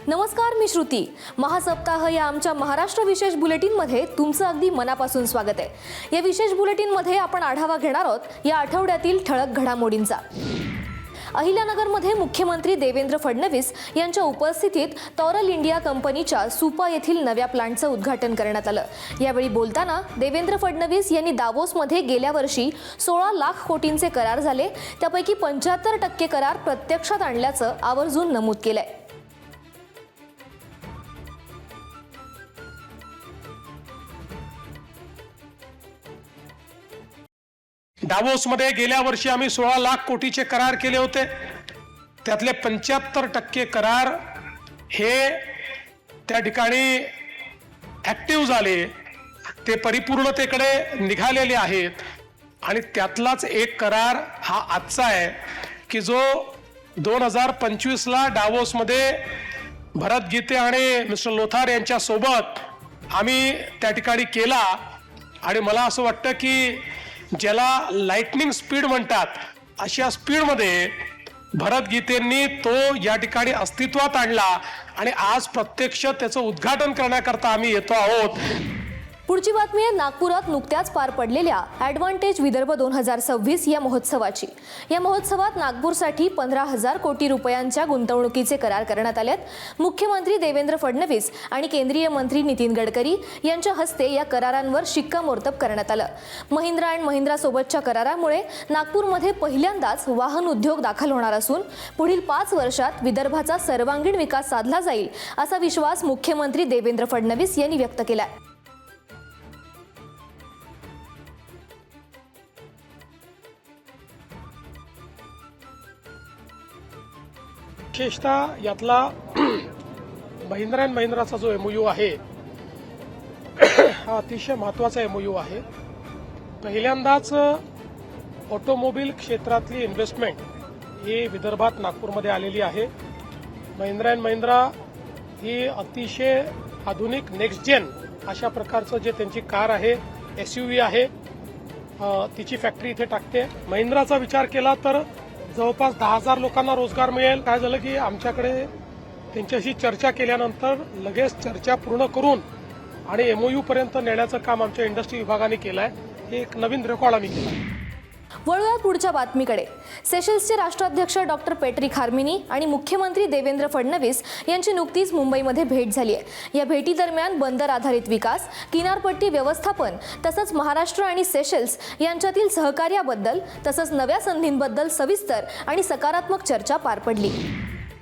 नमस्कार, मी श्रुती. महासप्ताह या आमच्या महाराष्ट्र विशेष बुलेटिनमध्ये तुमचं अगदी मनापासून स्वागत आहे. या विशेष बुलेटिनमध्ये आपण आढावा घेणार आहोत या आठवड्यातील ठळक घडामोडींचा. अहिल्यानगरमध्ये मुख्यमंत्री देवेंद्र फडणवीस यांच्या उपस्थितीत तॉरल इंडिया कंपनीच्या सुपा येथील नव्या प्लांटचं उद्घाटन करण्यात आलं. यावेळी बोलताना देवेंद्र फडणवीस यांनी दावोसमध्ये गेल्या वर्षी 16 लाख कोटींचे करार झाले, त्यापैकी 75% करार प्रत्यक्षात आणल्याचं आवर्जून नमूद केलंय. दावोसमध्ये गेल्या वर्षी आम्ही 16 लाख कोटीचे करार केले होते. त्यातले 75% करार हे त्या ठिकाणी ॲक्टिव्ह झाले, ते परिपूर्णतेकडे निघालेले आहेत. आणि त्यातलाच एक करार हा आजचा आहे की जो 2025ला दावोसमध्ये भरत गीते आणि मिस्टर लोथार यांच्या सोबत आम्ही त्या ठिकाणी केला. आणि मला असं वाटतं की ज्याला लाइटनिंग स्पीड म्हणतात, अशा स्पीडमध्ये भरत गीतेंनी तो या ठिकाणी अस्तित्वात आणला आणि आज प्रत्यक्ष त्याचं उद्घाटन करण्याकरता आम्ही येतो आहोत. पुढची बातमी आहे नागपुरात नुकत्याच पार पडलेल्या ॲडव्हान्टेज विदर्भ 2026 या महोत्सवाची. या महोत्सवात नागपूरसाठी 15,000 कोटी रुपयांच्या गुंतवणुकीचे करार करण्यात आलेत. मुख्यमंत्री देवेंद्र फडणवीस आणि केंद्रीय मंत्री नितीन गडकरी यांच्या हस्ते या करारांवर शिक्कामोर्तब करण्यात आलं. महिंद्रा अँड महिंद्रा सोबतच्या करारामुळे नागपूरमध्ये पहिल्यांदाच वाहन उद्योग दाखल होणार असून पुढील 5 वर्षात विदर्भाचा सर्वांगीण विकास साधला जाईल असा विश्वास मुख्यमंत्री देवेंद्र फडणवीस यांनी व्यक्त केला. विशेषतः यातला महिंद्रा अँड महिंद्राचा जो MOU आहे हा अतिशय महत्त्वाचा MOU आहे. पहिल्यांदाच ऑटोमोबाईल क्षेत्रातली इन्व्हेस्टमेंट ही विदर्भात नागपूरमध्ये आलेली आहे. महिंद्रा अँड महिंद्रा ही अतिशय आधुनिक नेक्स्ट जेन अशा प्रकारचं जे त्यांची कार आहे, SUV आहे, तिची फॅक्टरी इथे टाकते. महिंद्राचा विचार केला तर जवळपास 10,000 लोकांना रोजगार मिळेल. काय झालं की आमच्याकडे त्यांच्याशी चर्चा केल्यानंतर लगेच चर्चा पूर्ण करून आणि MOU पर्यंत नेण्याचं काम आमच्या इंडस्ट्री विभागाने केलं आहे. हे एक नवीन रेकॉर्ड आम्ही केला आहे. वळूयात पुढच्या बातमीकडे. सेशल्सचे राष्ट्राध्यक्ष डॉक्टर पेट्रिक हार्मिनी आणि मुख्यमंत्री देवेंद्र फडणवीस यांची नुकतीच मुंबईमध्ये भेट झाली आहे. या भेटीदरम्यान बंदर आधारित विकास, किनारपट्टी व्यवस्थापन तसंच महाराष्ट्र आणि सेशल्स यांच्यातील सहकार्याबद्दल तसंच नव्या संधींबद्दल सविस्तर आणि सकारात्मक चर्चा पार पडली.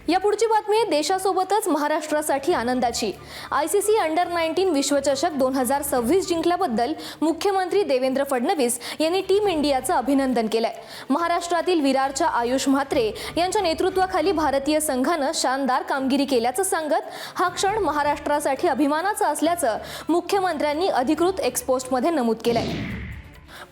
या पुढची बातमी आहे देशासोबतच महाराष्ट्रासाठी आनंदाची. ICC अंडर-19 विश्वचषक 2026 जिंकल्याबद्दल मुख्यमंत्री देवेंद्र फडणवीस यांनी टीम इंडियाचं अभिनंदन केलंय. महाराष्ट्रातील विरारच्या आयुष म्हात्रे यांच्या नेतृत्वाखाली भारतीय संघानं शानदार कामगिरी केल्याचं सांगत हा क्षण महाराष्ट्रासाठी अभिमानाचा असल्याचं मुख्यमंत्र्यांनी अधिकृत एक्सपोस्टमध्ये नमूद केलंय.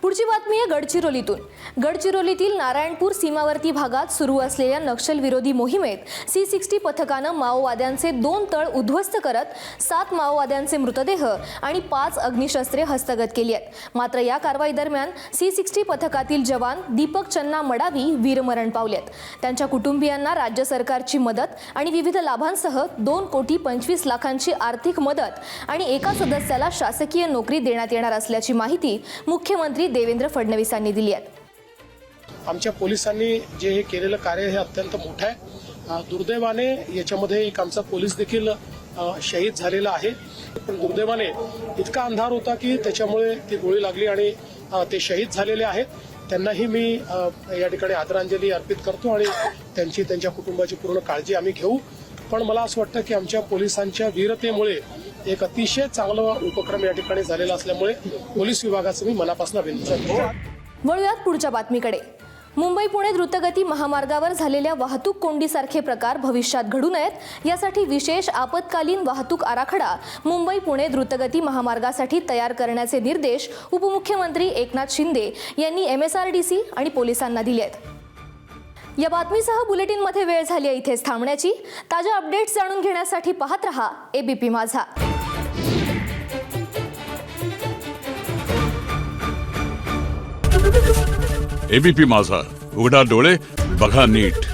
पुढची बातमी आहे गडचिरोलीतून. गडचिरोलीतील नारायणपूर सीमावर्ती भागात सुरू असलेल्या नक्षलविरोधी मोहिमेत C60 पथकानं माओवाद्यांचे 2 तळ उद्ध्वस्त करत 7 माओवाद्यांचे मृतदेह आणि 5 अग्निशस्त्रे हस्तगत केली आहेत. मात्र या कारवाई दरम्यान C60 पथकातील जवान दीपक चन्ना मडावी वीरमरण पावलेत. त्यांच्या कुटुंबियांना राज्य सरकारची मदत आणि विविध लाभांसह 2,25,00,000ची आर्थिक मदत आणि एका सदस्याला शासकीय नोकरी देण्यात येणार असल्याची माहिती मुख्यमंत्री देवेंद्र फडणवीसांनी दिली आहे. आमच्या पोलिसांनी जे हे केलेलं कार्य हे अत्यंत मोठं आहे. दुर्दैवाने याच्यामध्ये एक आमचा पोलीस देखील शहीद झालेला आहे. पण दुर्दैवाने इतका अंधार होता की त्याच्यामुळे ती गोळी लागली आणि ते शहीद झालेले आहेत. त्यांनाही मी या ठिकाणी आदरांजली अर्पित करतो आणि त्यांच्या कुटुंबाची पूर्ण काळजी आम्ही घेऊ. पण मला असं वाटतं की आमच्या पोलिसांच्या वीरतेमुळे एक अतिशय चांगला उपक्रम या ठिकाणी झालेला असल्यामुळे पोलीस विभागाचं मी मनापासून अभिनंदन करतो. वळूयात पुढच्या बातमीकडे. मुंबई पुणे द्रुतगती महामार्गावर झालेल्या वाहतूक कोंडीसारखे प्रकार भविष्यात घडू नयेत यासाठी विशेष आपत्कालीन वाहतूक आराखडा मुंबई पुणे द्रुतगती महामार्गासाठी तयार करण्याचे निर्देश उपमुख्यमंत्री एकनाथ शिंदे यांनी MSRDC आणि पोलिसांना दिले आहेत. या बातमीसह बुलेटिनमध्ये वेळ झाली आहे इथेच थांबण्याची. ताज्या अपडेट्स जाणून घेण्यासाठी पाहत रहा ABP माझा. ABP माझा, उघडा डोळे बघा नीट.